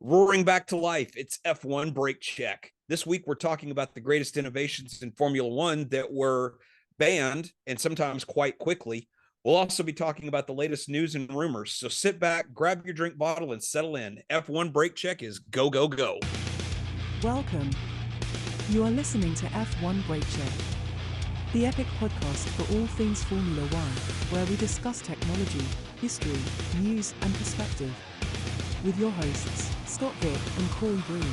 Roaring back to life, it's F1 Break Check. This week, we're talking about the greatest innovations in Formula One that were banned and sometimes quite quickly. We'll also be talking about the latest news and rumors. So sit back, grab your drink bottle, and settle in. F1 Break Check is go, go, go. Welcome. You are listening to F1 Break Check, the epic podcast for all things Formula One, where we discuss technology, history, news, and perspective. With your hosts, Scott Vick and Corey Breen.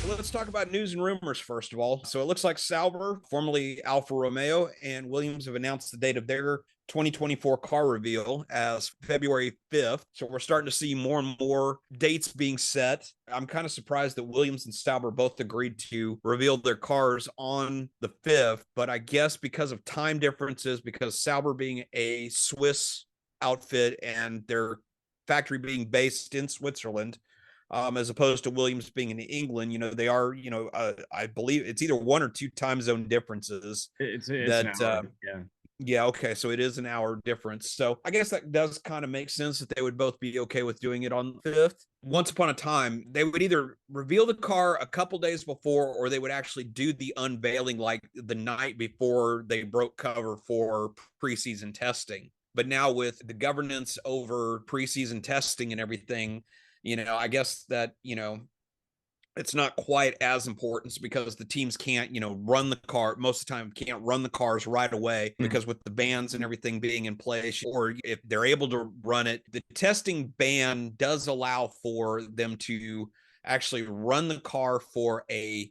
Let's talk about news and rumors first of all. So it looks like Sauber, formerly Alfa Romeo, and Williams have announced the date of their 2024 car reveal as February 5th. So we're starting to see more and more dates being set. I'm kind of surprised that Williams and Sauber both agreed to reveal their cars on the 5th, but I guess because of time differences, because Sauber being a Swiss outfit and their factory being based in Switzerland, as opposed to Williams being in England, they are, I believe it's either one or two time zone differences. It's that, an hour. Yeah. Yeah. Okay. So it is an hour difference. So I guess that does kind of make sense that they would both be okay with doing it on the 5th. Once upon a time, they would either reveal the car a couple days before, or they would actually do the unveiling like the night before they broke cover for preseason testing. But now with the governance over preseason testing and everything, I guess that, it's not quite as important because the teams can't, run the car most of the time, can't run the cars right away because with the bans and everything being in place, or if they're able to run it, the testing ban does allow for them to actually run the car for a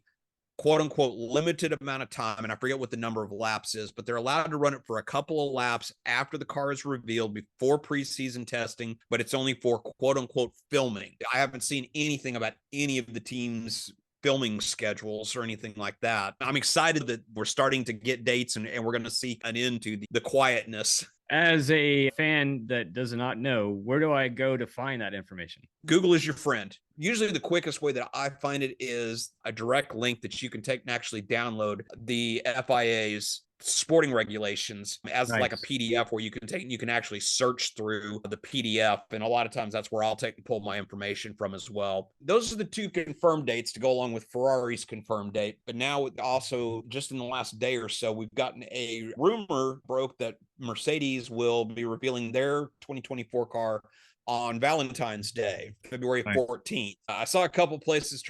quote unquote limited amount of time. And I forget what the number of laps is, but they're allowed to run it for a couple of laps after the car is revealed before preseason testing, but it's only for quote unquote filming. I haven't seen anything about any of the teams' filming schedules or anything like that. I'm excited that we're starting to get dates and we're going to see an end to the quietness. As a fan that does not know, where do I go to find that information? Google is your friend. Usually the quickest way that I find it is a direct link that you can take and actually download the FIA's sporting regulations as like a PDF where you can actually search through the PDF. And a lot of times that's where I'll take and pull my information from as well. Those are the two confirmed dates to go along with Ferrari's confirmed date. But now also just in the last day or so, we've gotten a rumor broke that Mercedes will be revealing their 2024 car on Valentine's Day, February 14th. I saw a couple places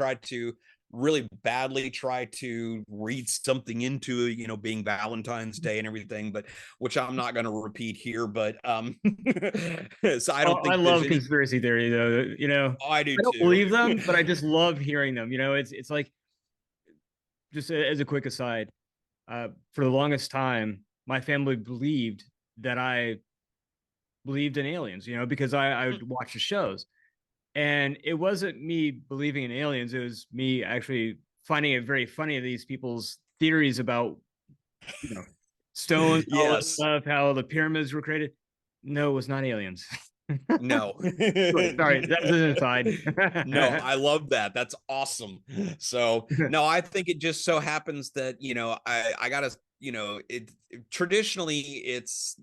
really badly try to read something into, being Valentine's Day and everything, but which I'm not going to repeat here. But so I don't think I love conspiracy theory though. I do. I don't too. believe them, but I just love hearing them. It's like, just as a quick aside, for the longest time, my family believed that I believed in aliens, because I would watch the shows. And it wasn't me believing in aliens. It was me actually finding it very funny, these people's theories about, stones, all that stuff, how the pyramids were created. No, it was not aliens. No. Sorry, that's an aside. No, I love that. That's awesome. So, no, I think it just so happens that, I got to, traditionally it's,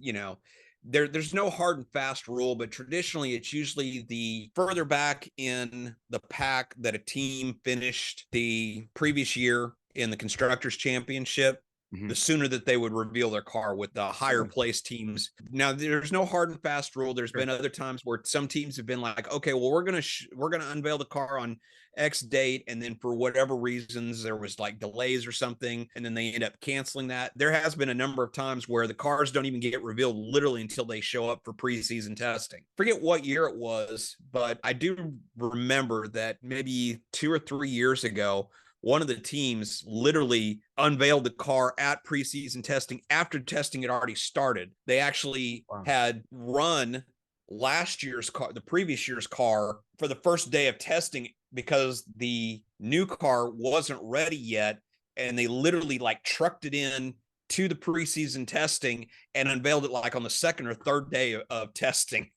there's no hard and fast rule, but traditionally it's usually the further back in the pack that a team finished the previous year in the Constructors' Championship, the sooner that they would reveal their car with the higher placed teams. Now, there's no hard and fast rule. There's been other times where some teams have been like, okay, well, we're going to unveil the car on X date. And then for whatever reasons, there was like delays or something. And then they end up canceling that. There has been a number of times where the cars don't even get revealed literally until they show up for preseason testing. Forget what year it was, but I do remember that maybe 2 or 3 years ago, one of the teams literally unveiled the car at preseason testing after testing had already started. They actually had run last year's car, the previous year's car, for the first day of testing because the new car wasn't ready yet. And they literally like trucked it in to the preseason testing and unveiled it like on the second or third day of testing.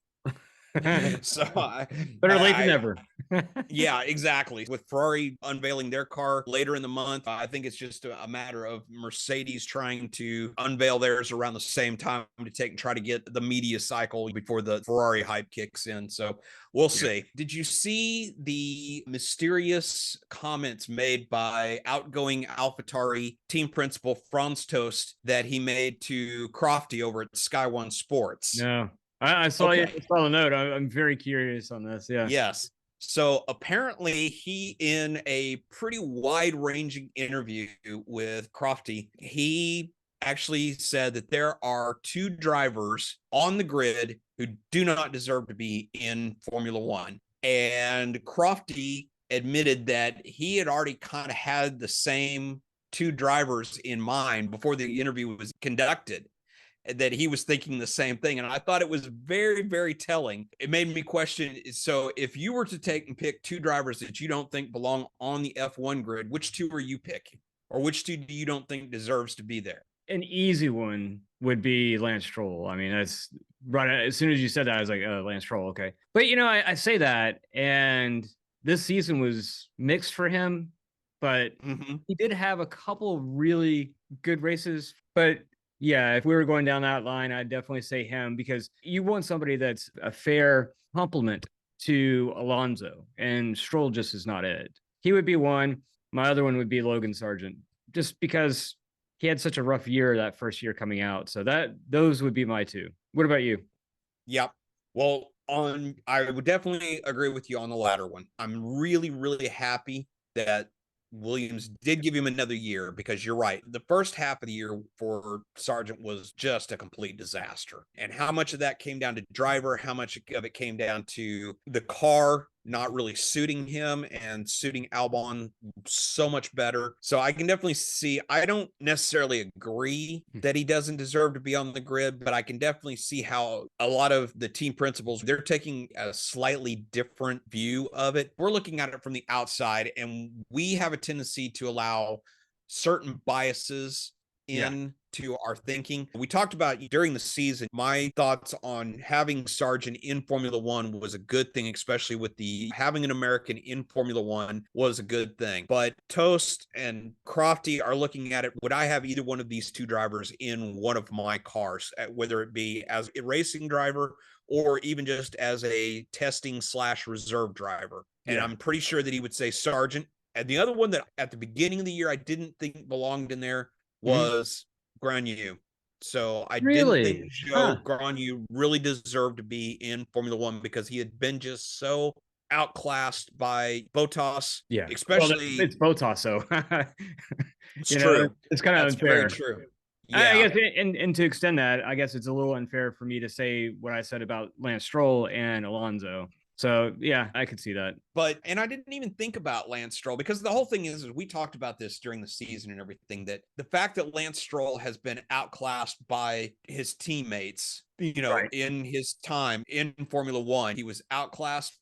So Better late than I never. yeah, exactly. With Ferrari unveiling their car later in the month, I think it's just a matter of Mercedes trying to unveil theirs around the same time to take and try to get the media cycle before the Ferrari hype kicks in. So we'll Yeah. see. Did you see the mysterious comments made by outgoing AlphaTauri team principal Franz Tost that he made to Crofty over at Sky One Sports? No, I saw you. Okay. I saw the note. I'm very curious on this. Yeah. Yes. So apparently, he, in a pretty wide ranging interview with Crofty, he actually said that there are two drivers on the grid who do not deserve to be in Formula One. And Crofty admitted that he had already kind of had the same two drivers in mind before the interview was conducted, that he was thinking the same thing. And I thought it was very, very telling. It made me question. So if you were to take and pick two drivers that you don't think belong on the F1 grid, which two are you picking? Or which two do you don't think deserves to be there? An easy one would be Lance Stroll. I mean, that's right. As soon as you said that, I was like, oh, Lance Stroll. Okay. But, I say that. And this season was mixed for him, but he did have a couple really good races. But yeah, if we were going down that line, I'd definitely say him, because you want somebody that's a fair complement to Alonso, and Stroll just is not it. He would be one. My other one would be Logan Sargent, just because he had such a rough year that first year coming out. So those would be my two. What about you? Yep. Well, I would definitely agree with you on the latter one. I'm really, really happy that Williams did give him another year, because you're right. The first half of the year for Sargent was just a complete disaster. And how much of that came down to driver, how much of it came down to the car not really suiting him and suiting Albon so much better. So I can definitely see, I don't necessarily agree that he doesn't deserve to be on the grid, but I can definitely see how a lot of the team principals, they're taking a slightly different view of it. We're looking at it from the outside, and we have a tendency to allow certain biases into our thinking. We talked about during the season, my thoughts on having Sargent in Formula One was a good thing, especially with the having an American in Formula One was a good thing. But Toast and Crofty are looking at it. Would I have either one of these two drivers in one of my cars, whether it be as a racing driver or even just as a testing / reserve driver? And I'm pretty sure that he would say Sargent. And the other one that at the beginning of the year I didn't think belonged in there was Granu. So I didn't think Joe Granu really deserved to be in Formula One, because he had been just so outclassed by Bottas. Yeah, especially it's Bottas, so it's true. It's kind of unfair. Very true. Yeah, I guess, and to extend that, I guess it's a little unfair for me to say what I said about Lance Stroll and Alonso. So yeah, I could see that. And I didn't even think about Lance Stroll, because the whole thing is we talked about this during the season and everything, that the fact that Lance Stroll has been outclassed by his teammates, in his time in Formula One, he was outclassed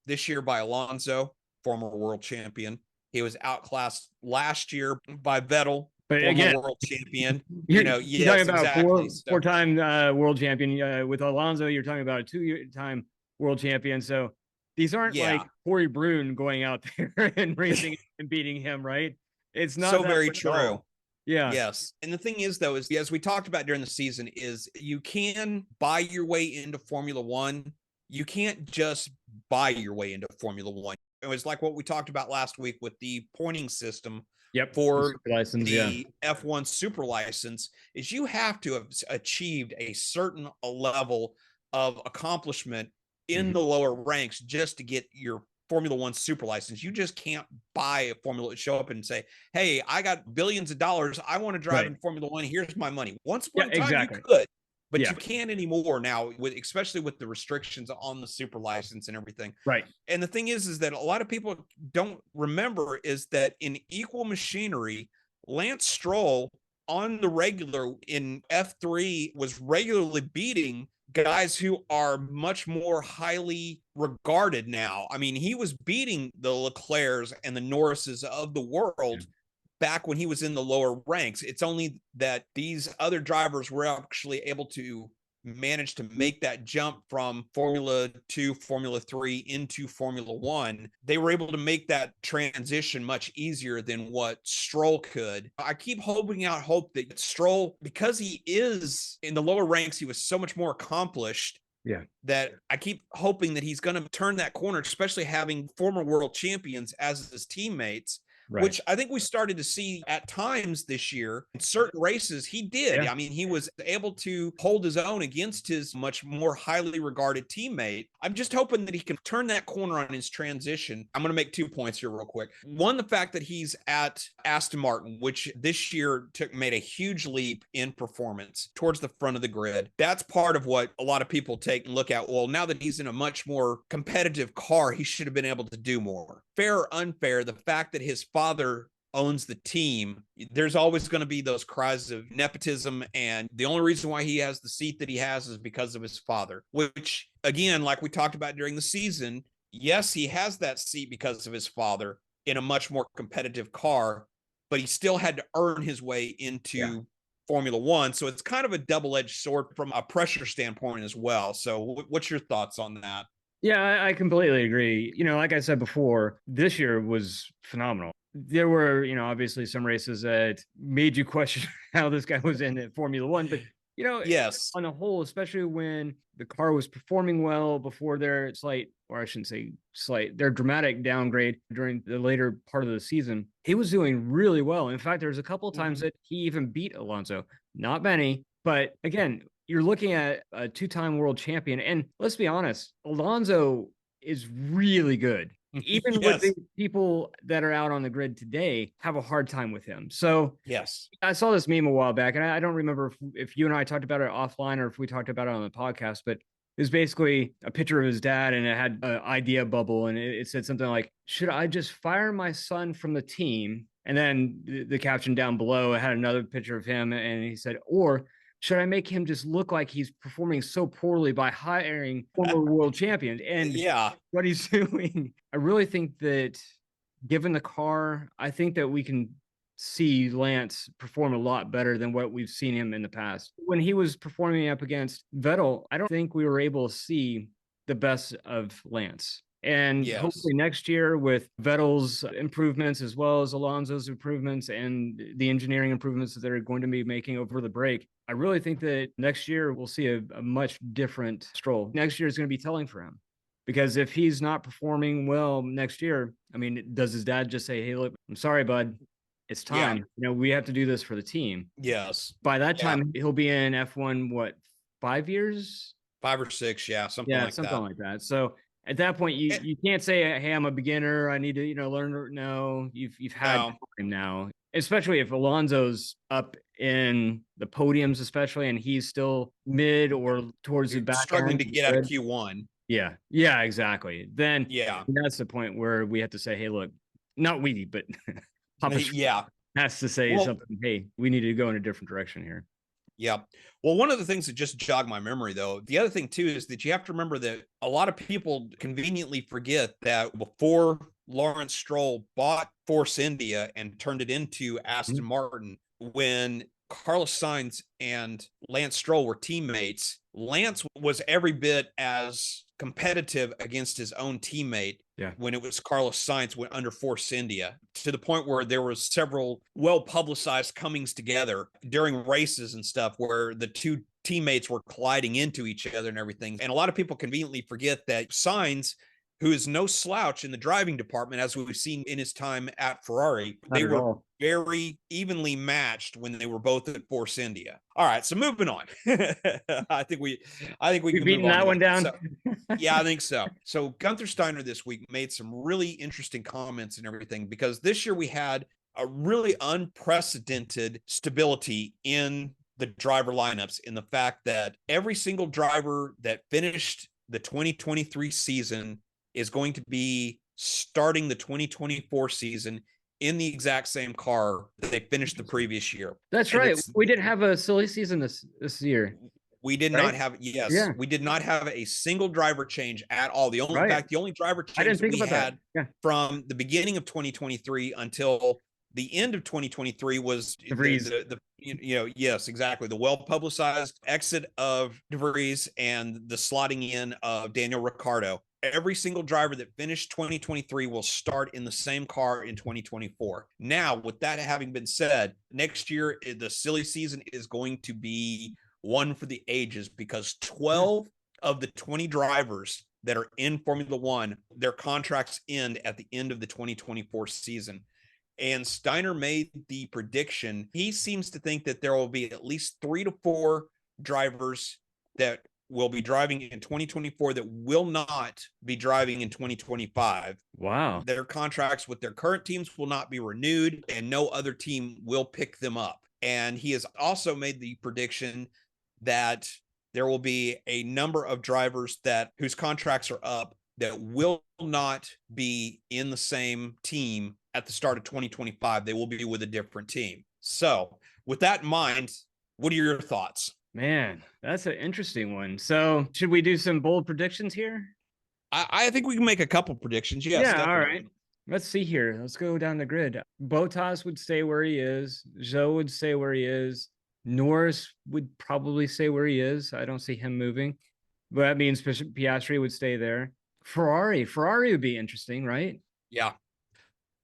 this year by Alonso, former world champion. He was outclassed last year by Vettel, but former again, world champion. You're talking about exactly. four-time world champion. With Alonso, you're talking about a two-time world champion. So these aren't like Corey Brune going out there and racing and beating him, right? It's not so very true. Yeah. Yes. And the thing is, though, is as we talked about during the season, is you can buy your way into Formula One. You can't just buy your way into Formula One. It was like what we talked about last week with the pointing system for the F1 super license, is you have to have achieved a certain level of accomplishment in the lower ranks just to get your Formula One super license. You just can't buy a Formula, show up and say, hey, I got billions of dollars, I want to drive in Formula One, here's my money. Once upon a time you could, but you can't anymore now, especially with the restrictions on the super license and everything. Right. And the thing is that a lot of people don't remember is that in equal machinery, Lance Stroll on the regular in F3 was regularly beating guys who are much more highly regarded now. I mean, he was beating the Leclercs and the Norrises of the world back when he was in the lower ranks. It's only that these other drivers were actually able to managed to make that jump from Formula 2, Formula 3 into Formula 1, they were able to make that transition much easier than what Stroll could. I keep holding out hope that Stroll, because he is in the lower ranks, he was so much more accomplished. Yeah. That I keep hoping that he's going to turn that corner, especially having former world champions as his teammates. Right. Which I think we started to see at times this year in certain races. He did. Yeah. I mean, he was able to hold his own against his much more highly regarded teammate. I'm just hoping that he can turn that corner on his transition. I'm going to make 2 points here real quick. One, the fact that he's at Aston Martin, which this year made a huge leap in performance towards the front of the grid. That's part of what a lot of people take and look at. Well, now that he's in a much more competitive car, he should have been able to do more. Fair or unfair, the fact that his father owns the team, there's always going to be those cries of nepotism. And the only reason why he has the seat that he has is because of his father, which, again, like we talked about during the season, yes, he has that seat because of his father in a much more competitive car, but he still had to earn his way into Formula One. So it's kind of a double-edged sword from a pressure standpoint as well. So what's your thoughts on that? Yeah, I completely agree. Like I said before, this year was phenomenal. There were, obviously some races that made you question how this guy was in Formula One, but yes, on the whole, especially when the car was performing well before their slight, or I shouldn't say slight, their dramatic downgrade during the later part of the season, he was doing really well. In fact, there's a couple of times that he even beat Alonso. Not many, but again, you're looking at a two-time world champion. And let's be honest, Alonso is really good. Even with the people that are out on the grid today have a hard time with him. So yes, I saw this meme a while back, and I don't remember if you and I talked about it offline or if we talked about it on the podcast, but it was basically a picture of his dad, and it had an idea bubble, and it said something like, should I just fire my son from the team? And then the caption down below, it had another picture of him, and he said, or should I make him just look like he's performing so poorly by hiring former world champions? And what he's doing, I really think that given the car, I think that we can see Lance perform a lot better than what we've seen him in the past. When he was performing up against Vettel, I don't think we were able to see the best of Lance. And hopefully next year, with Vettel's improvements as well as Alonso's improvements and the engineering improvements that they're going to be making over the break, I really think that next year we'll see a much different Stroll. Next year is going to be telling for him, because if he's not performing well next year, I mean, does his dad just say, hey, look, I'm sorry, bud, it's time. We have to do this for the team. Yes. By that time, he'll be in F1, what, 5 years? 5 or 6, something like that. So at that point, you can't say, hey, I'm a beginner, I need to, learn. No, you've had time now, especially if Alonso's up in the podiums, especially, and he's still mid or towards the back, struggling to get out of Q1. Yeah, exactly. Then that's the point where we have to say, hey, look, not we, but Papa has to say something. Hey, we need to go in a different direction here. Yeah. Well, one of the things that just jogged my memory, though, the other thing, too, is that you have to remember that a lot of people conveniently forget that before Lawrence Stroll bought Force India and turned it into Aston Martin, when Carlos Sainz and Lance Stroll were teammates, Lance was every bit as competitive against his own teammate when it was Carlos Sainz went under Force India, to the point where there was several well-publicized comings together during races and stuff where the two teammates were colliding into each other and everything. And a lot of people conveniently forget that Sainz, who is no slouch in the driving department, as we've seen in his time at Ferrari, they were very evenly matched when they were both at Force India. All right, so moving on. I think we can beaten that one down. So, yeah, I think so. So Gunther Steiner this week made some really interesting comments and everything, because this year we had a really unprecedented stability in the driver lineups, in the fact that every single driver that finished the 2023 season is going to be starting the 2024 season in the exact same car that they finished the previous year. That's right. We didn't have a silly season this year. We did not have, we did not have a single driver change at all. The only, in fact, the only driver change we had from the beginning of 2023 until the end of 2023 was DeVries. yes, exactly. The well-publicized exit of DeVries and the slotting in of Daniel Ricciardo. Every single driver that finished 2023 will start in the same car in 2024. Now, with that having been said, next year, the silly season is going to be one for the ages because 12 of the 20 drivers that are in Formula One, their contracts end at the end of the 2024 season. And Steiner made the prediction. He seems to think that there will be at least 3 to 4 drivers that will be driving in 2024 that will not be driving in 2025. Wow. Their contracts with their current teams will not be renewed, and no other team will pick them up. And he has also made the prediction that there will be a number of drivers whose contracts are up that will not be in the same team at the start of 2025. They will be with a different team. So with that in mind, what are your thoughts? Man, that's an interesting one. So should we do some bold predictions here? I think we can make a couple predictions. Yes, yeah, definitely. all right. Let's see here. Let's go down the grid. Bottas would stay where he is. Zhou would stay where he is. Norris would probably stay where he is. I don't see him moving. But that means Piastri would stay there. Ferrari would be interesting, right? Yeah.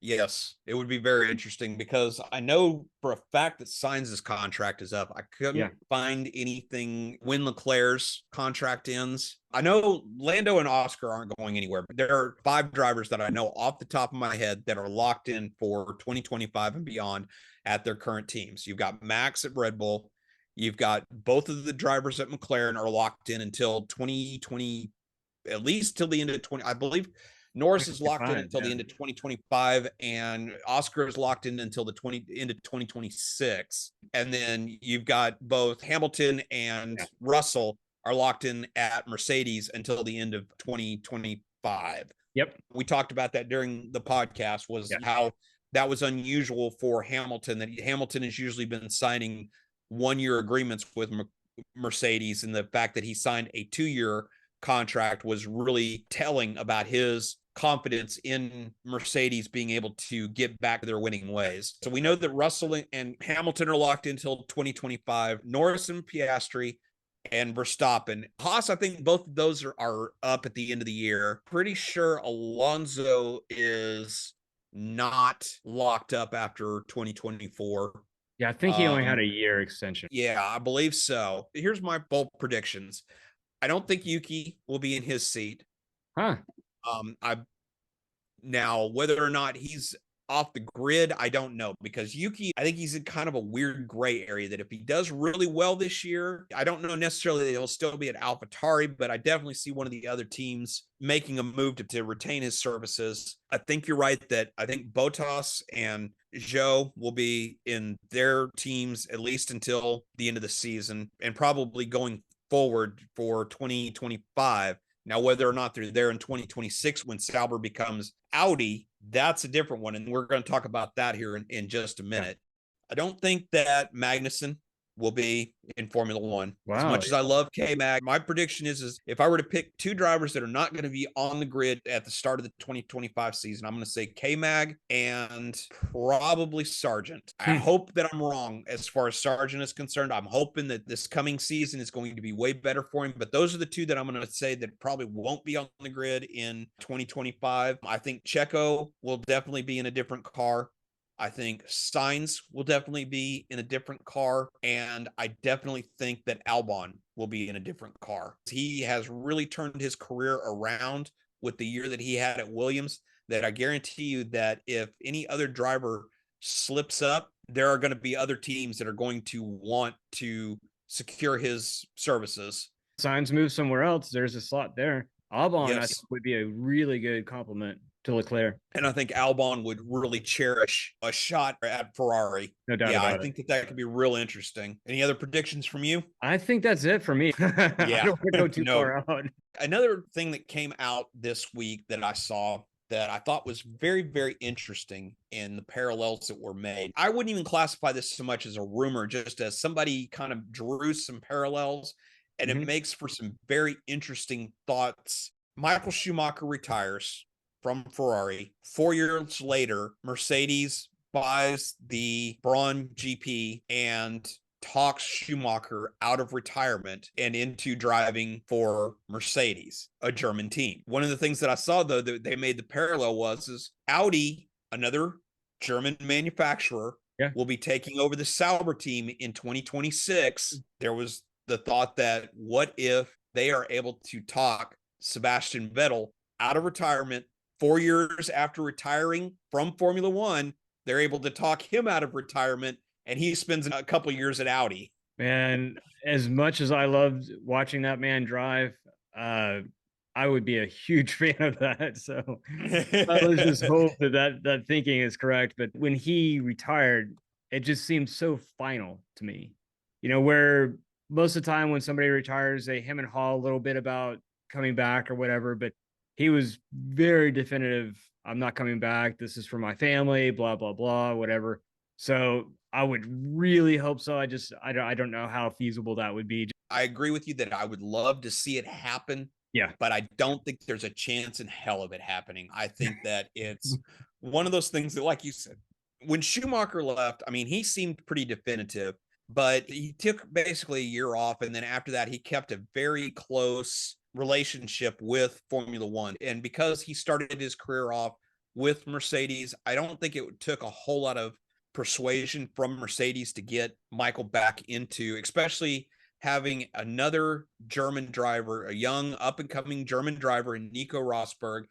Yes, it would be very interesting because I know for a fact that Sainz's contract is up. I couldn't find anything when Leclerc's contract ends. I know Lando and Oscar aren't going anywhere, but there are 5 drivers that I know off the top of my head that are locked in for 2025 and beyond at their current teams. You've got Max at Red Bull. You've got both of the drivers at McLaren are locked in until 2020, at least till the end of 20, I believe. Norris is locked in until the end of 2025, and Oscar is locked in until the end of 2026. And then you've got both Hamilton and Russell are locked in at Mercedes until the end of 2025. Yep. We talked about that during the podcast, was how that was unusual for Hamilton, that Hamilton has usually been signing 1-year agreements with Mercedes, and the fact that he signed a 2-year contract was really telling about his confidence in Mercedes being able to get back to their winning ways. So we know that Russell and Hamilton are locked in until 2025. Norris and Piastri and Verstappen. Haas, I think both of those are up at the end of the year. Pretty sure Alonso is not locked up after 2024. Yeah, I think he only had a year extension. Yeah, I believe so. Here's my bold predictions. I don't think Yuki will be in his seat. Now whether or not he's off the grid, I don't know, because Yuki, I think he's in kind of a weird gray area that if he does really well this year, I don't know necessarily that he'll still be at AlphaTauri, but I definitely see one of the other teams making a move to retain his services. I think you're right that I think Bottas and Zhou will be in their teams at least until the end of the season, and probably going forward for 2025. Now, whether or not they're there in 2026 when Sauber becomes Audi, that's a different one. And we're going to talk about that here in just a minute. I don't think that Magnussen will be in Formula One. As much as I love K-Mag, my prediction is if I were to pick 2 drivers that are not going to be on the grid at the start of the 2025 season, I'm going to say K-Mag and probably Sargent. I hope that I'm wrong as far as Sargent is concerned. I'm hoping that this coming season is going to be way better for him, but those are the 2 that I'm going to say that probably won't be on the grid in 2025. I think Checo will definitely be in a different car. I think Sainz will definitely be in a different car, and I definitely think that Albon will be in a different car. He has really turned his career around with the year that he had at Williams, that I guarantee you that if any other driver slips up, there are going to be other teams that are going to want to secure his services. Sainz moves somewhere else, there's a slot there. Albon, I think, would be a really good compliment to Leclerc. And I think Albon would really cherish a shot at Ferrari. No doubt about it. I think that could be real interesting. Any other predictions from you? I think that's it for me. I don't want to go too far out. Another thing that came out this week that I saw that I thought was very, very interesting in the parallels that were made. I wouldn't even classify this so much as a rumor, just as somebody kind of drew some parallels, and it makes for some very interesting thoughts. Michael Schumacher retires from Ferrari. 4 years later, Mercedes buys the Braun GP and talks Schumacher out of retirement and into driving for Mercedes, a German team. One of the things that I saw, though, that they made the parallel was Audi, another German manufacturer, Yeah. will be taking over the Sauber team in 2026. There was the thought that what if they are able to talk Sebastian Vettel out of retirement 4 years after retiring from Formula One? They're able to talk him out of retirement, and he spends a couple of years at Audi. Man, as much as I loved watching that man drive, I would be a huge fan of that. So let's just hope that thinking is correct. But when he retired, it just seemed so final to me. You know, where most of the time when somebody retires, they hem and haw a little bit about coming back or whatever. But he was very definitive. I'm not coming back. This is for my family, blah, blah, blah, whatever. So I would really hope so. I don't know how feasible that would be. I agree with you that I would love to see it happen. Yeah. But I don't think there's a chance in hell of it happening. I think that it's one of those things that, like you said, when Schumacher left, I mean, he seemed pretty definitive, but he took basically a year off. And then after that, he kept a very close relationship with Formula One. And because he started his career off with Mercedes, I don't think it took a whole lot of persuasion from Mercedes to get Michael back into, especially having another German driver, a young up and coming German driver in Nico Rosberg,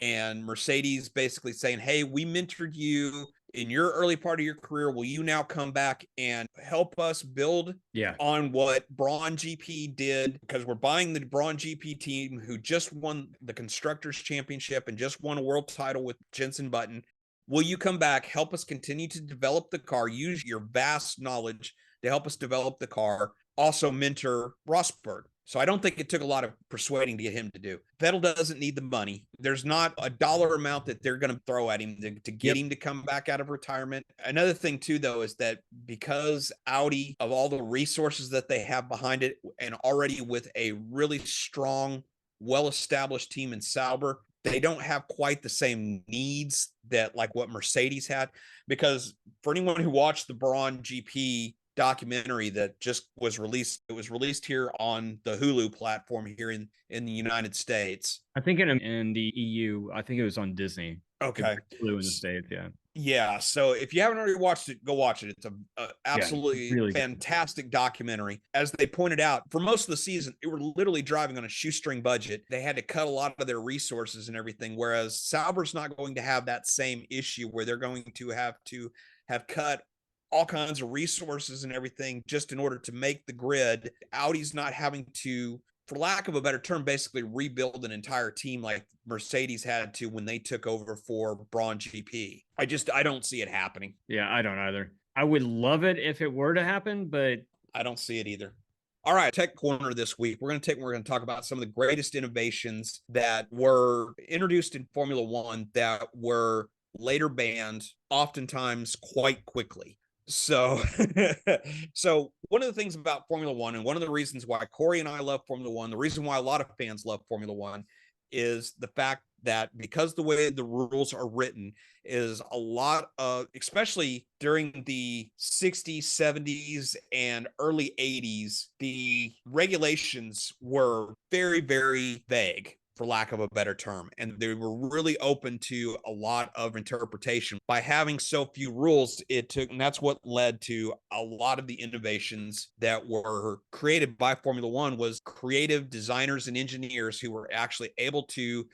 and Mercedes basically saying, hey, we mentored you in your early part of your career. Will you now come back and help us build on what Braun GP did? Because we're buying the Braun GP team who just won the Constructors Championship and just won a world title with Jenson Button. Will you come back, help us continue to develop the car, use your vast knowledge to help us develop the car, also mentor Rosberg? So I don't think it took a lot of persuading to get him to do. Vettel doesn't need the money. There's not a dollar amount that they're going to throw at him to get him to come back out of retirement. Another thing too, though, is that because Audi, of all the resources that they have behind it, and already with a really strong, well-established team in Sauber, they don't have quite the same needs that like what Mercedes had. Because for anyone who watched the Braun GP documentary that just was released, it was released here on the Hulu platform here in the United States. I think in the EU, I think it was on Disney. Okay. Hulu in the States, yeah. Yeah, so if you haven't already watched it, go watch it. It's a absolutely really fantastic documentary. As they pointed out, for most of the season, they were literally driving on a shoestring budget. They had to cut a lot of their resources and everything, whereas Sauber's not going to have that same issue where they're going to have cut all kinds of resources and everything just in order to make the grid. Audi's not having to, for lack of a better term, basically rebuild an entire team like Mercedes had to when they took over for Braun GP. I don't see it happening. Yeah, I don't either. I would love it if it were to happen, but I don't see it either. All right, Tech Corner this week. We're going to talk about some of the greatest innovations that were introduced in Formula One that were later banned, oftentimes quite quickly. So one of the things about Formula One, and one of the reasons why Corey and I love Formula One, the reason why a lot of fans love Formula One, is the fact that because the way the rules are written is a lot of, especially during the 60s, 70s, and early 80s, the regulations were very, very vague, for lack of a better term. And they were really open to a lot of interpretation. By having so few rules, and that's what led to a lot of the innovations that were created by Formula One, was creative designers and engineers who were actually able to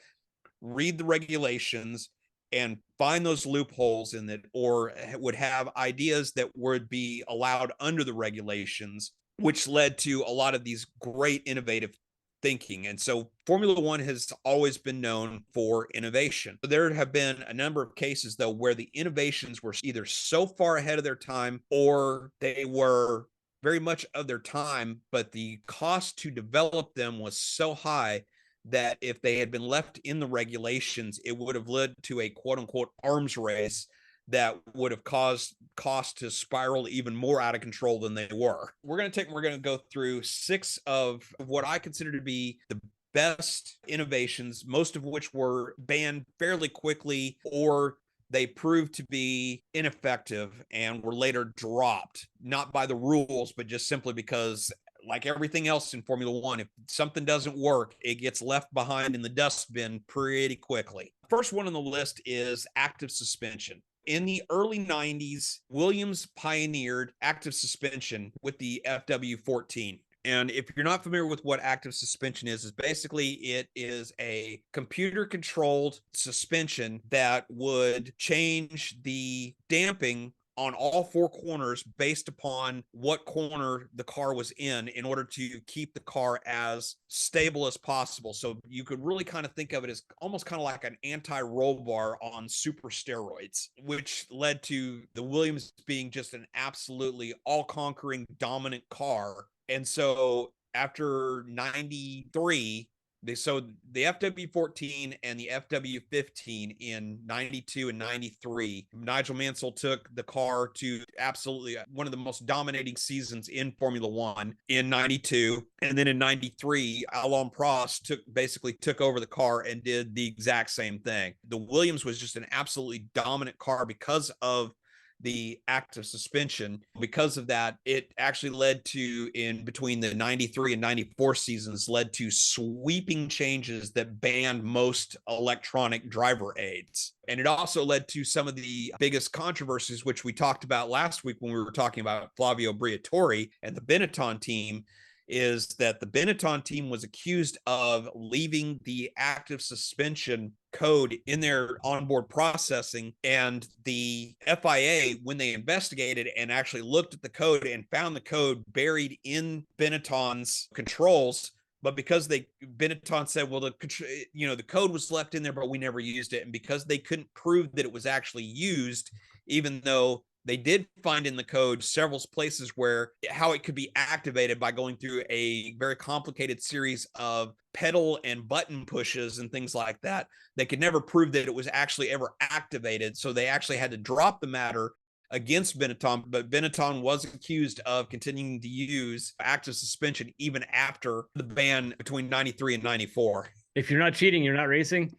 read the regulations and find those loopholes in it, or would have ideas that would be allowed under the regulations, which led to a lot of these great innovative thinking. And so Formula One has always been known for innovation. There have been a number of cases, though, where the innovations were either so far ahead of their time or they were very much of their time, but the cost to develop them was so high that if they had been left in the regulations, it would have led to a quote unquote arms race that would have caused costs to spiral even more out of control than they were. We're going to go through 6 of what I consider to be the best innovations, most of which were banned fairly quickly or they proved to be ineffective and were later dropped, not by the rules, but just simply because, like everything else in Formula One, if something doesn't work, it gets left behind in the dustbin pretty quickly. First one on the list is active suspension. In the early 90s, Williams pioneered active suspension with the FW14. And if you're not familiar with what active suspension is basically it is a computer controlled suspension that would change the damping on all four corners based upon what corner the car was in order to keep the car as stable as possible. So you could really kind of think of it as almost kind of like an anti-roll bar on super steroids, which led to the Williams being just an absolutely all-conquering dominant car. And so after 93, so the FW14 and the FW15 in 92 and 93, Nigel Mansell took the car to absolutely one of the most dominating seasons in Formula One in 92. And then in 93, Alain Prost basically took over the car and did the exact same thing. The Williams was just an absolutely dominant car because of the active suspension. Because of that, it actually led to, in between the 93 and 94 seasons, led to sweeping changes that banned most electronic driver aids. And it also led to some of the biggest controversies, which we talked about last week when we were talking about Flavio Briatore and the Benetton team, is that the Benetton team was accused of leaving the active suspension code in their onboard processing, and the FIA, when they investigated and actually looked at the code and found the code buried in Benetton's controls, but because Benetton said, well, the code was left in there, but we never used it, and because they couldn't prove that it was actually used, even though they did find in the code several places where how it could be activated by going through a very complicated series of pedal and button pushes and things like that. They could never prove that it was actually ever activated. So they actually had to drop the matter against Benetton, but Benetton was accused of continuing to use active suspension even after the ban between 93 and 94. If you're not cheating, you're not racing.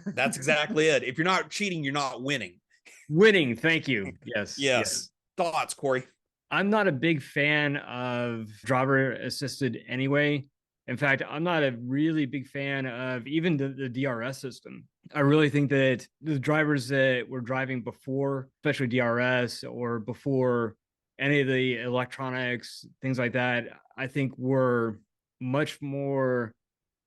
That's exactly it. If you're not cheating, you're not winning. Winning, thank you. Yes. Thoughts, Corey? I'm not a big fan of driver assisted anyway. In fact, I'm not a really big fan of even the DRS system. I really think that the drivers that were driving before, especially DRS or before any of the electronics, things like that, I think were much more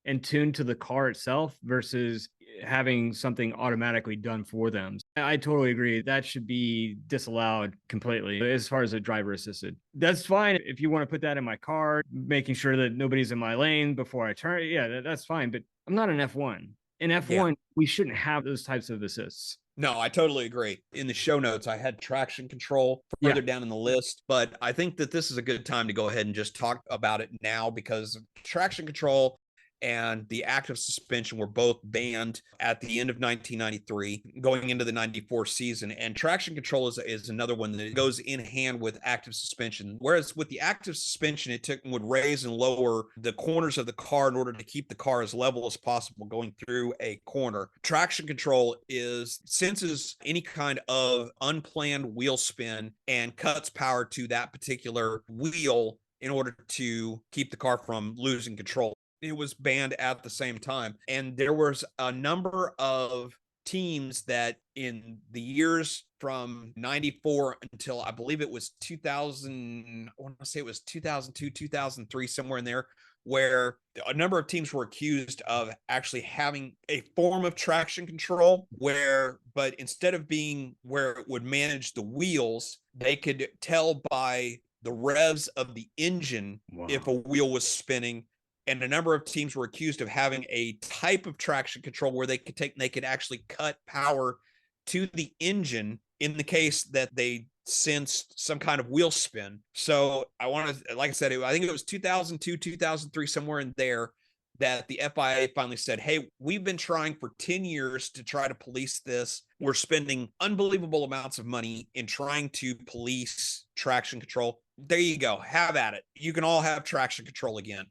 in tune to the car itself versus having something automatically done for them. I totally agree. That should be disallowed completely as far as a driver assisted. That's fine if you want to put that in my car, making sure that nobody's in my lane before I turn. Yeah, that's fine. But I'm not an F1. In F1, we shouldn't have those types of assists. No, I totally agree. In the show notes, I had traction control further down in the list, but I think that this is a good time to go ahead and just talk about it now, because traction control and the active suspension were both banned at the end of 1993, going into the 94 season. And traction control is another one that goes in hand with active suspension. Whereas with the active suspension, would raise and lower the corners of the car in order to keep the car as level as possible going through a corner. Traction control senses any kind of unplanned wheel spin and cuts power to that particular wheel in order to keep the car from losing control. It was banned at the same time. And there was a number of teams that in the years from 94 until I believe it was 2000, I want to say it was 2002, 2003, somewhere in there, where a number of teams were accused of actually having a form of traction control but instead of being where it would manage the wheels, they could tell by the revs of the engine if a wheel was spinning. And a number of teams were accused of having a type of traction control where they could actually cut power to the engine in the case that they sensed some kind of wheel spin. So like I said, I think it was 2002, 2003, somewhere in there, that the FIA finally said, hey, we've been trying for 10 years to try to police this. We're spending unbelievable amounts of money in trying to police traction control. There you go. Have at it. You can all have traction control again.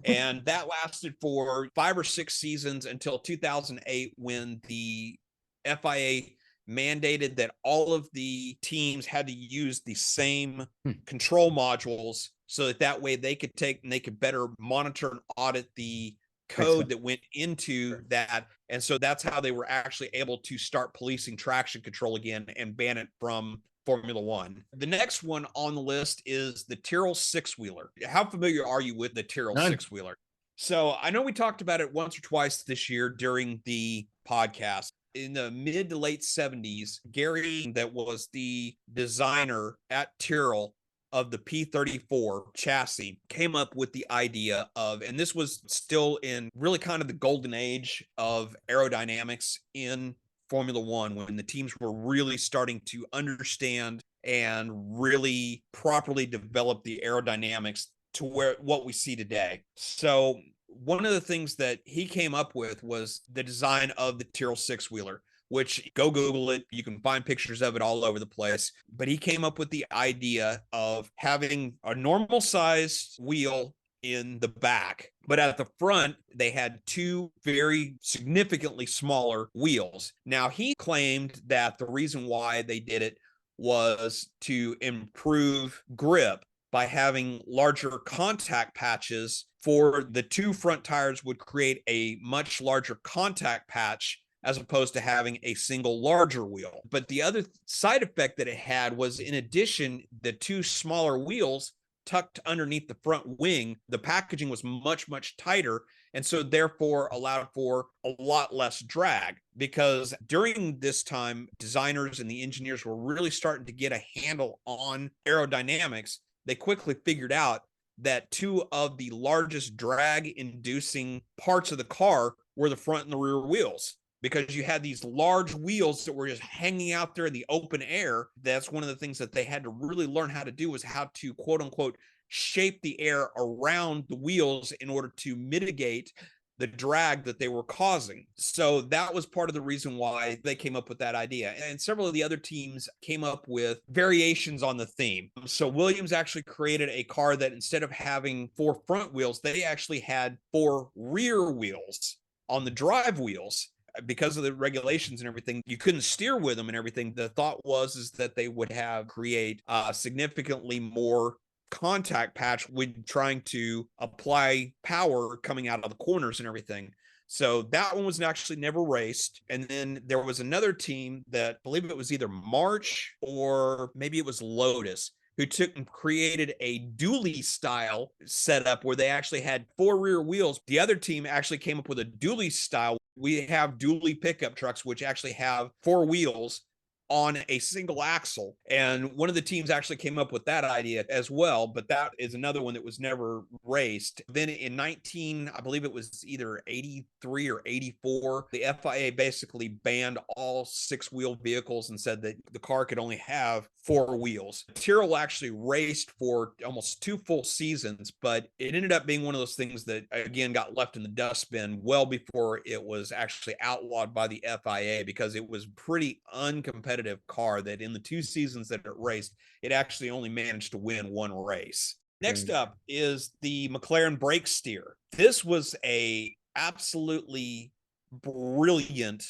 And that lasted for 5 or 6 seasons until 2008, when the FIA mandated that all of the teams had to use the same control modules so that way they could take and they could better monitor and audit the code that went into that. And so that's how they were actually able to start policing traction control again and ban it from Formula One. The next one on the list is the Tyrrell six-wheeler. How familiar are you with the Tyrrell six-wheeler? So I know we talked about it once or twice this year during the podcast. In the mid to late 70s, Gary, that was the designer at Tyrrell of the P34 chassis, came up with the idea of, and this was still in really kind of the golden age of aerodynamics in Formula One, when the teams were really starting to understand and really properly develop the aerodynamics to where what we see today. So one of the things that he came up with was the design of the Tyrrell six-wheeler, which, go Google it. You can find pictures of it all over the place. But he came up with the idea of having a normal sized wheel in the back, but at the front, they had two very significantly smaller wheels. Now, he claimed that the reason why they did it was to improve grip by having larger contact patches for the two front tires would create a much larger contact patch as opposed to having a single larger wheel. But the other side effect that it had was, in addition, the two smaller wheels tucked underneath the front wing, the packaging was much, much tighter, and so therefore allowed for a lot less drag. Because during this time, designers and the engineers were really starting to get a handle on aerodynamics. They quickly figured out that two of the largest drag-inducing parts of the car were the front and the rear wheels, because you had these large wheels that were just hanging out there in the open air. That's one of the things that they had to really learn how to do, was how to, quote unquote, shape the air around the wheels in order to mitigate the drag that they were causing. So that was part of the reason why they came up with that idea. And several of the other teams came up with variations on the theme. So Williams actually created a car that, instead of having four front wheels, they actually had four rear wheels on the drive wheels. Because of the regulations and everything, you couldn't steer with them and everything. The thought was that they would create significantly more contact patch when trying to apply power coming out of the corners and everything. So that one was actually never raced. And then there was another team that, I believe it was either March or maybe it was Lotus, who took and created a dually style setup where they actually had four rear wheels. The other team actually came up with a dually style. We have dually pickup trucks, which actually have four wheels on a single axle. And one of the teams actually came up with that idea as well, but that is another one that was never raced. Then in I believe it was either 83 or 84, the FIA basically banned all six-wheel vehicles and said that the car could only have four wheels. Tyrrell actually raced for almost 2 full seasons, but it ended up being one of those things that, again, got left in the dustbin well before it was actually outlawed by the FIA, because it was pretty uncompetitive car that in the 2 seasons that it raced, it actually only managed to win one race. Next up is the McLaren brake steer. This was a absolutely brilliant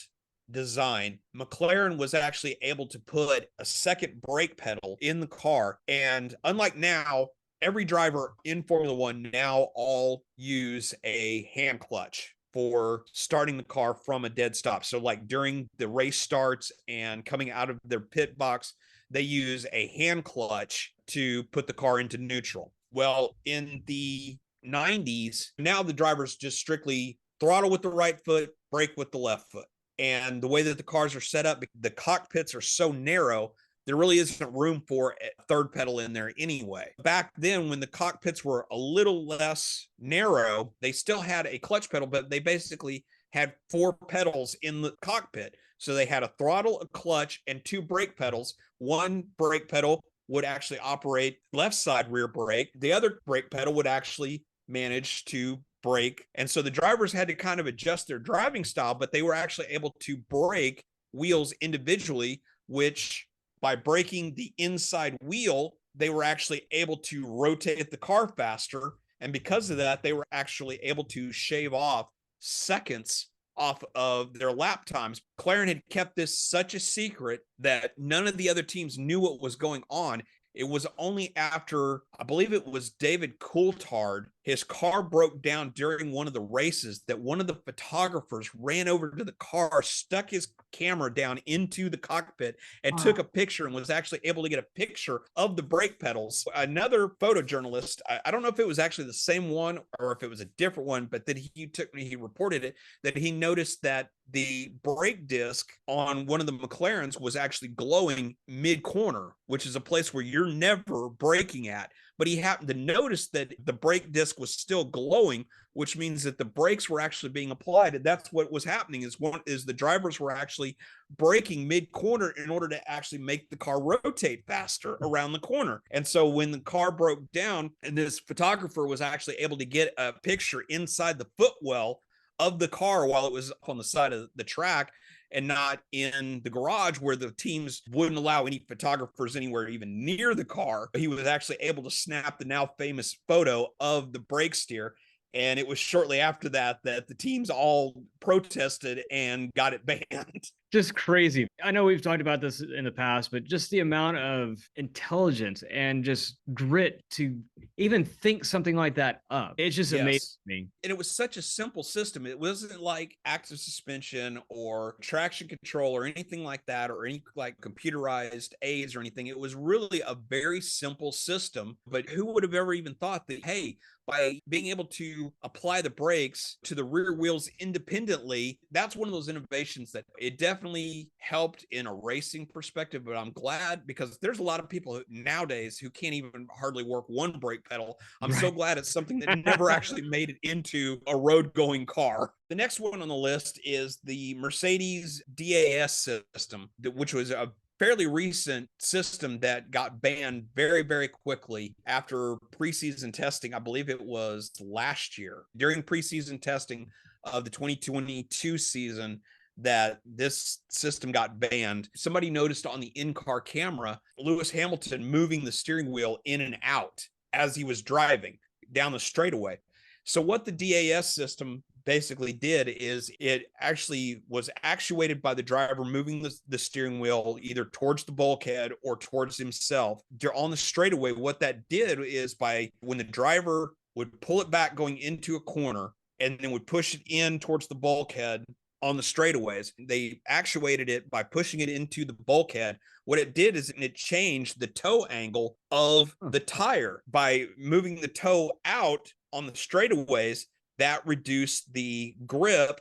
design. McLaren was actually able to put a second brake pedal in the car, and unlike now, every driver in Formula One now all use a hand clutch for starting the car from a dead stop. So like during the race starts and coming out of their pit box, they use a hand clutch to put the car into neutral. Well, in the 90s, now the drivers just strictly throttle with the right foot, brake with the left foot. And the way that the cars are set up, the cockpits are so narrow, there really isn't room for a third pedal in there anyway. Back then, when the cockpits were a little less narrow, they still had a clutch pedal, but they basically had 4 pedals in the cockpit. So they had a throttle, a clutch, and 2 brake pedals. One brake pedal would actually operate left side rear brake. The other brake pedal would actually manage to brake. And so the drivers had to kind of adjust their driving style, but they were actually able to brake wheels individually, which by braking the inside wheel, they were actually able to rotate the car faster. And because of that, they were actually able to shave off seconds off of their lap times. McLaren had kept this such a secret that none of the other teams knew what was going on. It was only after, I believe it was David Coulthard, his car broke down during one of the races, that one of the photographers ran over to the car, stuck his camera down into the cockpit and took a picture, and was actually able to get a picture of the brake pedals. Another photojournalist, I don't know if it was actually the same one or if it was a different one, but that he reported it, that he noticed that the brake disc on one of the McLarens was actually glowing mid-corner, which is a place where you're never braking at. But he happened to notice that the brake disc was still glowing, which means that the brakes were actually being applied. And that's what was happening, is the drivers were actually braking mid-corner in order to actually make the car rotate faster around the corner. And so when the car broke down, and this photographer was actually able to get a picture inside the footwell of the car while it was up on the side of the track and not in the garage where the teams wouldn't allow any photographers anywhere even near the car. He was actually able to snap the now famous photo of the brake steer. And it was shortly after that that the teams all protested and got it banned. Just crazy. I know we've talked about this in the past, but just the amount of intelligence and just grit to even think something like that up. It's just amazing to me. And it was such a simple system. It wasn't like active suspension or traction control or anything like that, or any like computerized aids or anything. It was really a very simple system. But who would have ever even thought that, hey, by being able to apply the brakes to the rear wheels independently, that's one of those innovations that it definitely helped in a racing perspective. But I'm glad, because there's a lot of people nowadays who can't even hardly work one brake pedal. I'm so glad it's something that never actually made it into a road going car. The next one on the list is the Mercedes DAS system, which was a fairly recent system that got banned very, very quickly after preseason testing. I believe it was last year during preseason testing of the 2022 season that this system got banned. Somebody noticed on the in-car camera Lewis Hamilton moving the steering wheel in and out as he was driving down the straightaway. So what the DAS system basically did is it actually was actuated by the driver moving the steering wheel either towards the bulkhead or towards himself. On the straightaway, what that did is when the driver would pull it back going into a corner and then would push it in towards the bulkhead on the straightaways, they actuated it by pushing it into the bulkhead. What it did is it changed the toe angle of the tire by moving the toe out on the straightaways. That reduced the grip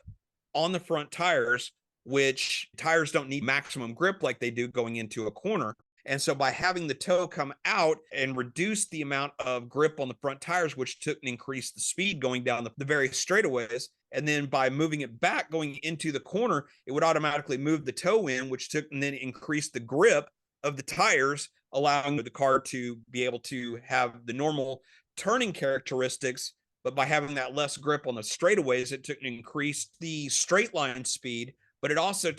on the front tires, which tires don't need maximum grip like they do going into a corner. And so by having the toe come out and reduce the amount of grip on the front tires, which took and increased the speed going down the various straightaways, and then by moving it back going into the corner, it would automatically move the toe in, which took and then increased the grip of the tires, allowing the car to be able to have the normal turning characteristics. But by having that less grip on the straightaways, it took and increased the straight line speed, but it also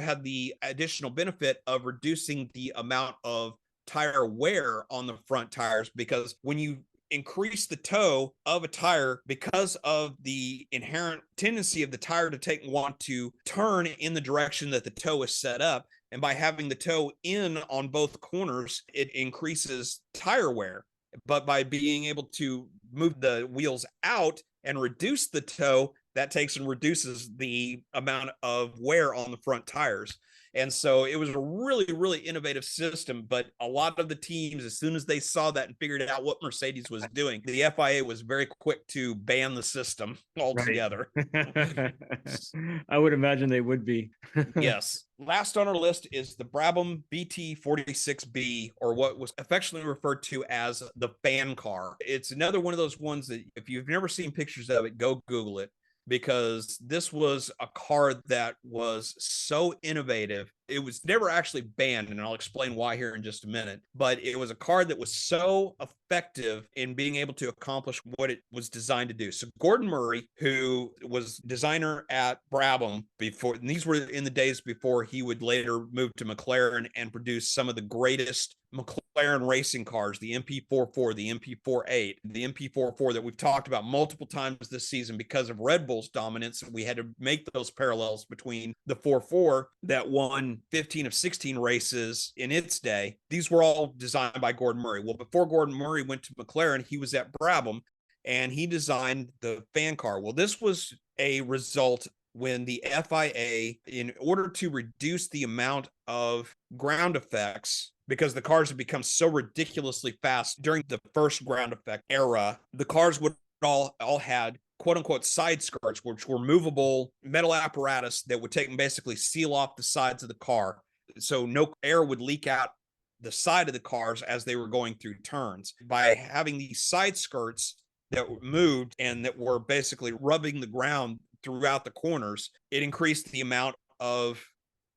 had the additional benefit of reducing the amount of tire wear on the front tires, because when you increase the toe of a tire, because of the inherent tendency of the tire to want to turn in the direction that the toe is set up, and by having the toe in on both corners, it increases tire wear. But by being able to move the wheels out and reduce the toe, that takes and reduces the amount of wear on the front tires. And so it was a really, really innovative system. But a lot of the teams, as soon as they saw that and figured out what Mercedes was doing, the FIA was very quick to ban the system altogether. Right. I would imagine they would be. Yes. Last on our list is the Brabham BT46B, or what was affectionately referred to as the fan car. It's another one of those ones that if you've never seen pictures of it, go Google it, because this was a car that was so innovative It was never actually banned, and I'll explain why here in just a minute. But it was a car that was so effective in being able to accomplish what it was designed to do. So Gordon Murray, who was designer at Brabham before, and these were in the days before he would later move to McLaren and produce some of the greatest McLaren racing cars, the MP44, the MP48, the MP44 that we've talked about multiple times this season because of Red Bull's dominance. We had to make those parallels between the 44 that won 15 of 16 races in its day. These were all designed by Gordon Murray. Well, before Gordon Murray went to McLaren, he was at Brabham and he designed the fan car. Well, this was a result when the FIA, in order to reduce the amount of ground effects, because the cars have become so ridiculously fast during the first ground effect era, the cars would all had quote unquote side skirts, which were movable metal apparatus that would take and basically seal off the sides of the car. So no air would leak out the side of the cars as they were going through turns. By having these side skirts that moved and that were basically rubbing the ground throughout the corners, it increased the amount of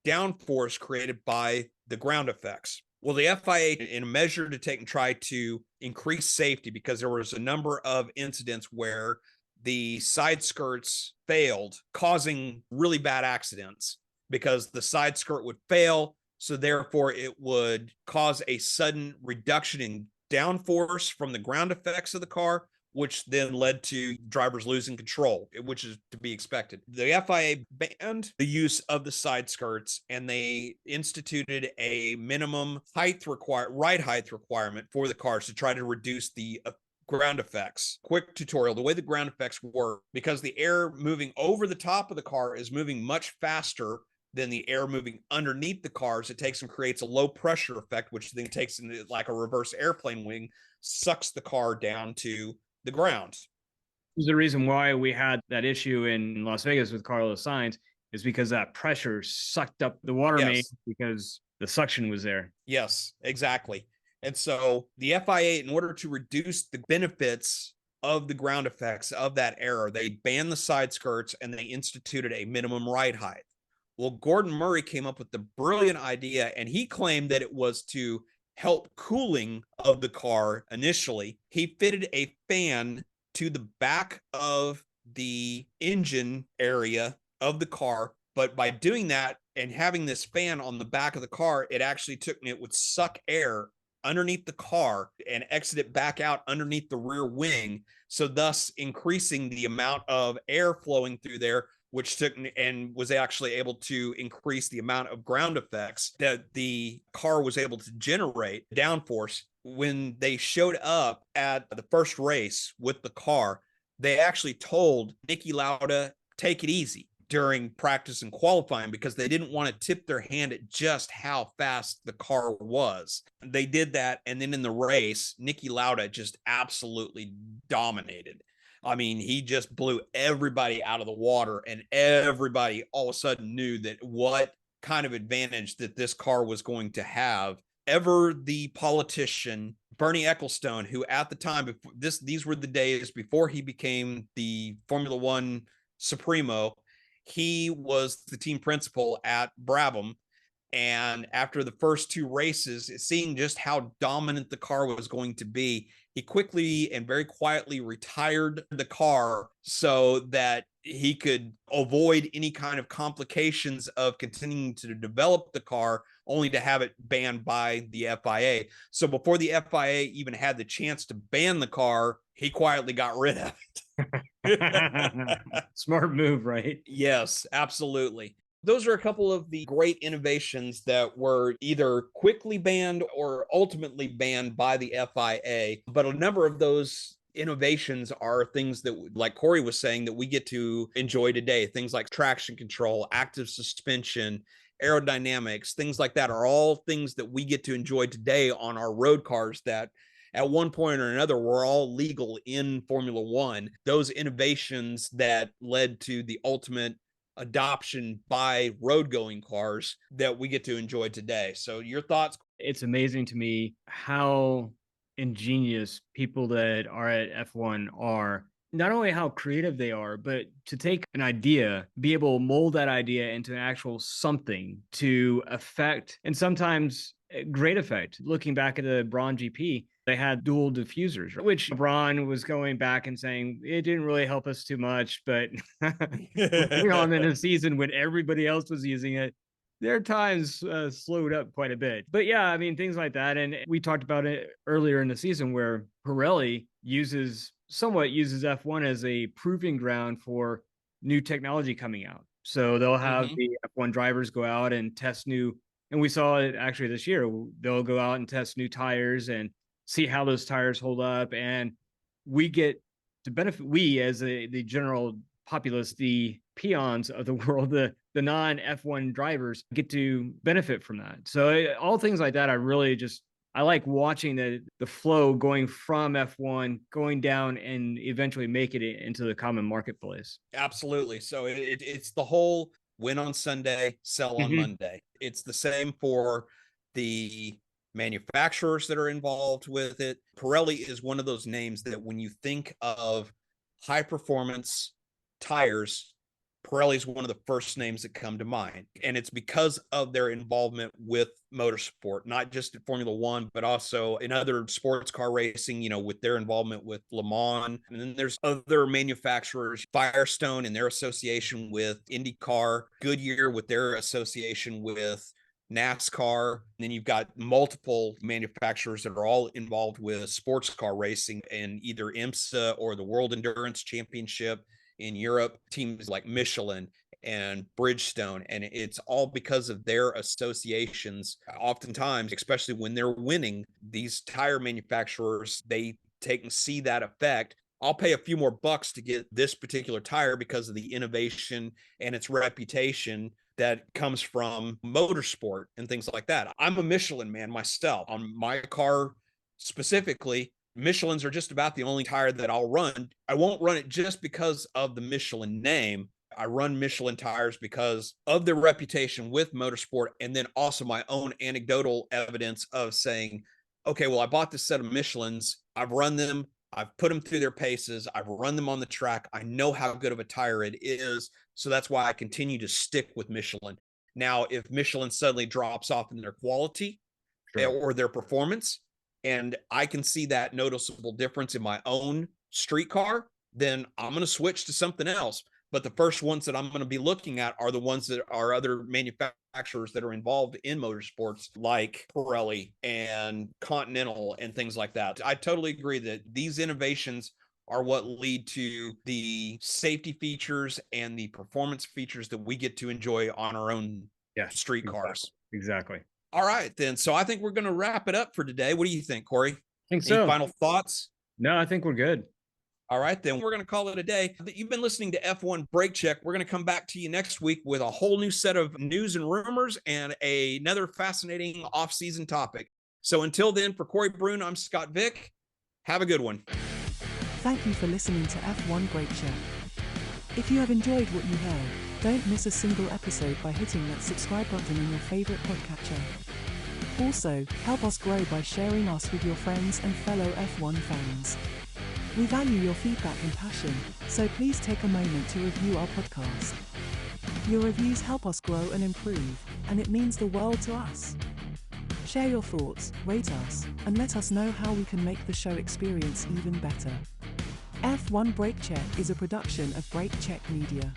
downforce created by the ground effects. Well, the FIA, in a measure to take and try to increase safety, because there was a number of incidents where the side skirts failed, causing really bad accidents because the side skirt would fail. So therefore it would cause a sudden reduction in downforce from the ground effects of the car, which then led to drivers losing control, which is to be expected. The FIA banned the use of the side skirts, and they instituted a minimum ride height requirement for the cars to try to reduce the ground effects. Quick tutorial: the way the ground effects work, because the air moving over the top of the car is moving much faster than the air moving underneath the cars, it takes and creates a low pressure effect, which then takes in like a reverse airplane wing, sucks the car down to the ground. The reason why we had that issue in Las Vegas with Carlos Sainz is because that pressure sucked up the water main because the suction was there. Yes, exactly. And so the FIA, in order to reduce the benefits of the ground effects of that error, they banned the side skirts and they instituted a minimum ride height. Well, Gordon Murray came up with the brilliant idea, and he claimed that it was to help cooling of the car initially. He fitted a fan to the back of the engine area of the car, but by doing that and having this fan on the back of the car, it actually it would suck air underneath the car and exit it back out underneath the rear wing, so thus increasing the amount of air flowing through there, which took and was actually able to increase the amount of ground effects that the car was able to generate downforce. When they showed up at the first race with the car, they actually told Niki Lauda, take it easy during practice and qualifying, because they didn't want to tip their hand at just how fast the car was. They did that. And then in the race, Niki Lauda just absolutely dominated. I mean, he just blew everybody out of the water, and everybody all of a sudden knew that what kind of advantage that this car was going to have. Ever the politician, Bernie Ecclestone, who at the time, these were the days before he became the Formula One Supremo, he was the team principal at Brabham. And after the first two races, seeing just how dominant the car was going to be, he quickly and very quietly retired the car so that he could avoid any kind of complications of continuing to develop the car, only to have it banned by the FIA. So before the FIA even had the chance to ban the car, he quietly got rid of it. Smart move, right? Yes, absolutely. Those are a couple of the great innovations that were either quickly banned or ultimately banned by the FIA. But a number of those innovations are things that, like Corey was saying, that we get to enjoy today. Things like traction control, active suspension, aerodynamics, things like that are all things that we get to enjoy today on our road cars that at one point or another were all legal in Formula One. Those innovations that led to the ultimate adoption by road going cars that we get to enjoy today. So your thoughts? It's amazing to me how ingenious people that are at F1 are. not only how creative they are, but to take an idea, be able to mold that idea into an actual something to affect, and sometimes a great effect. Looking back at the Braun GP, they had dual diffusers, which Braun was going back and saying it didn't really help us too much. But moving on in a season when everybody else was using it, their times slowed up quite a bit. But yeah, I mean, things like that. And we talked about it earlier in the season where Pirelli somewhat uses F1 as a proving ground for new technology coming out. So they'll have the F1 drivers go out and test new, and we saw it actually this year. They'll go out and test new tires and see how those tires hold up. And we get to benefit, we as the general populace, the peons of the world, the non F1 drivers get to benefit from that. So all things like that, I like watching the flow going from F1 going down and eventually make it into the common marketplace. Absolutely. So it's the whole win on Sunday, sell on Monday. It's the same for the manufacturers that are involved with it. Pirelli is one of those names that when you think of high performance tires, Pirelli is one of the first names that come to mind. And it's because of their involvement with motorsport, not just in Formula One, but also in other sports car racing, with their involvement with Le Mans. And then there's other manufacturers, Firestone and their association with IndyCar, Goodyear with their association with NASCAR. And then you've got multiple manufacturers that are all involved with sports car racing in either IMSA or the World Endurance Championship in Europe, teams like Michelin and Bridgestone. And it's all because of their associations. Oftentimes, especially when they're winning, these tire manufacturers, they take and see that effect. I'll pay a few more bucks to get this particular tire because of the innovation and its reputation that comes from motorsport and things like that. I'm a Michelin man myself. On my car specifically, Michelins are just about the only tire that I'll run. I won't run it just because of the Michelin name. I run Michelin tires because of their reputation with motorsport, and then also my own anecdotal evidence of saying, okay, well, I bought this set of Michelins. I've run them. I've put them through their paces. I've run them on the track. I know how good of a tire it is. So that's why I continue to stick with Michelin. Now, if Michelin suddenly drops off in their quality or their performance, and I can see that noticeable difference in my own street car, then I'm going to switch to something else. But the first ones that I'm going to be looking at are the ones that are other manufacturers that are involved in motorsports, like Pirelli and Continental and things like that. I totally agree that these innovations are what lead to the safety features and the performance features that we get to enjoy on our own street cars. Exactly. All right, then. So I think we're going to wrap it up for today. What do you think, Corey? I think so. Any final thoughts? No, I think we're good. All right, then we're going to call it a day. You've been listening to F1 Brake Check. We're going to come back to you next week with a whole new set of news and rumors and another fascinating off-season topic. So until then, for Corey Brune, I'm Scott Vick. Have a good one. Thank you for listening to F1 Brake Check. If you have enjoyed what you heard, don't miss a single episode by hitting that subscribe button in your favorite podcatcher. Also, help us grow by sharing us with your friends and fellow F1 fans. We value your feedback and passion, so please take a moment to review our podcast. Your reviews help us grow and improve, and it means the world to us. Share your thoughts, rate us, and let us know how we can make the show experience even better. F1 Brake Check is a production of Brake Check Media.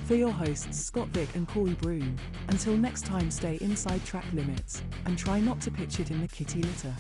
For your hosts Scott Vick and Corey Brune, until next time, stay inside track limits, and try not to pitch it in the kitty litter.